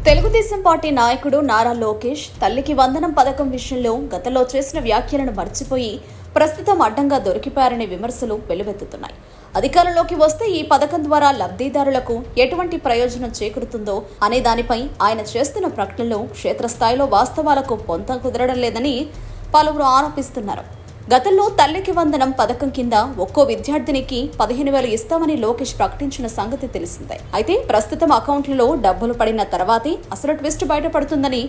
Telugu Desam party నాయకుడు నారా లోకేష్ తల్లికి వందనం పథకం విషయంలో గతంలో చేసిన వ్యాఖ్యలను మర్చిపోయి ప్రస్తుతం అడ్డంగా దొరికిపోయారనే విమర్శలు వెల్లువెత్తుతున్నాయి. అధికారంలోకి వస్తే ఈ పథకం ద్వారా లబ్ధిదారులకు ఎటువంటి ప్రయోజనం చేకూరుతుందో అనే దానిపై ఆయన చేస్తున్న ప్రకటనలో క్షేత్రస్థాయిలో వాస్తవాలకు పొంత కుదరడం లేదని పలువురు ఆరోపిస్తున్నారు. గతంలో తల్లికి వందనం పథకం కింద ఒక్కో విద్యార్థినికి 15,000 ఇస్తామని లోకేష్ ప్రకటించిన సంగతి తెలిసిందే. అయితే ప్రస్తుతం అకౌంట్లలో డబ్బులు పడిన తర్వాతే అసలు ట్విస్ట్ బయటపడుతుందని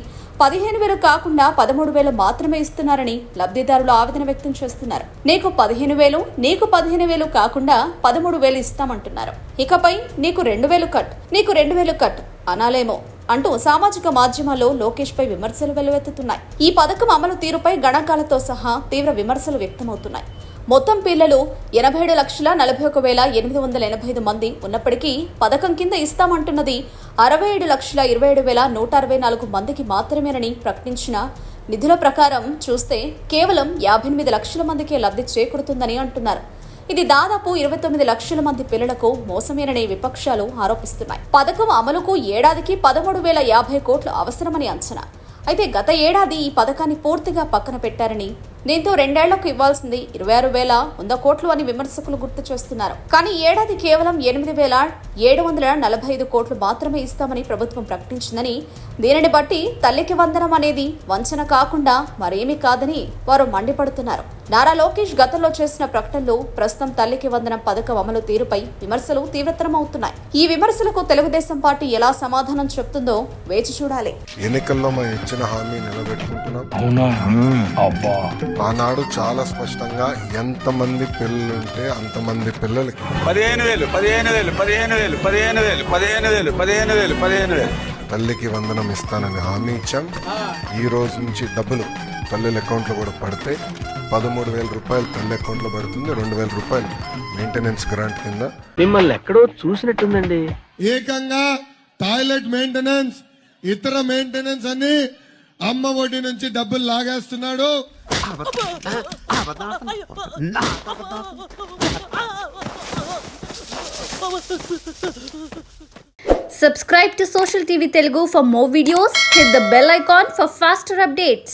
15,000 కాకుండా 13,000 మాత్రమే ఇస్తున్నారని లబ్ధిదారులు ఆవేదన వ్యక్తం చేస్తున్నారు. నీకు 15,000 కాకుండా 13,000 ఇస్తామంటున్నారు. ఇకపై నీకు 2,000 కట్ అనాలేమో అంటూ సామాజిక మాధ్యమాల్లో లోకేష్ పై విమర్శలు వెల్లువెత్తుతున్నాయి. ఈ పథకం అమలు తీరుపై గణాంకాలతో సహా తీవ్ర విమర్శలు వ్యక్తమవుతున్నాయి. మొత్తం పిల్లలు 87,41,885 మంది ఉన్నప్పటికీ పథకం కింద ఇస్తామంటున్నది 67,27,164 మందికి మాత్రమేనని ప్రకటించిన నిధుల ప్రకారం చూస్తే కేవలం 58 లక్షల మందికే లబ్ధి చేకూరుతుందని అంటున్నారు. ఇది దాదాపు 29 లక్షల మంది పిల్లలకు మోసమేనని విపక్షాలు ఆరోపిస్తున్నాయి. పథకం అమలుకు ఏడాదికి 13,050 కోట్లు అవసరమని అంచనా. అయితే గత ఏడాది ఈ పథకాన్ని పూర్తిగా పక్కన పెట్టారని, దీంతో 2 ఏళ్లకు ఇవ్వాల్సింది 26,100 కోట్లు అని విమర్శకులు గుర్తు చేస్తున్నారు. కానీ ఏడాది కేవలం 8,745 కోట్లు మాత్రమే ఇస్తామని ప్రభుత్వం ప్రకటించిందని, దీనిని బట్టి తల్లికి వందనం అనేది వంచన కాకుండా మరేమీ కాదని వారు మండిపడుతున్నారు. నారా లోకేష్ గతంలో చేసిన ప్రకటనలు ప్రస్తుతం తల్లికి వందనం పథకం అమలు తీరుపై విమర్శలు తీవ్రతరమవుతున్నాయి. ఈ విమర్శలకు తెలుగుదేశం పార్టీ ఎలా సమాధానం చెప్తుందో వేచి చూడాలి. ఎన్నికల్లో మనం ఇచ్చిన హామీ నిలబెట్టుకుంటున్నాం. ఆనాడు చాలా స్పష్టంగా ఎంతమంది పిల్లలు ఉంటే అంతమంది పిల్లలకి 15,000 తల్లికి వందనం ఇస్తానని హామీ ఇచ్చాం. ఈ రోజు నుంచి డబ్బులు తల్లుల అకౌంట్లో కూడా పడితే 13,000 రూపాయలు తల్లి అకౌంట్లో పడుతుంది. 2,000 రూపాయలు మెయింటెనెన్స్ గ్రాంట్ కింద. మిమ్మల్ని ఎక్కడో చూసినట్టుందండి. ఏకంగా టాయిలెట్ మెయింటెనెన్స్, ఇతర మెయింటెనెన్స్ అని అమ్మ ఒడి నుంచి డబ్బులు లాగేస్తున్నాడు. Subscribe to Social TV Telugu for more videos. Hit the bell icon for faster updates.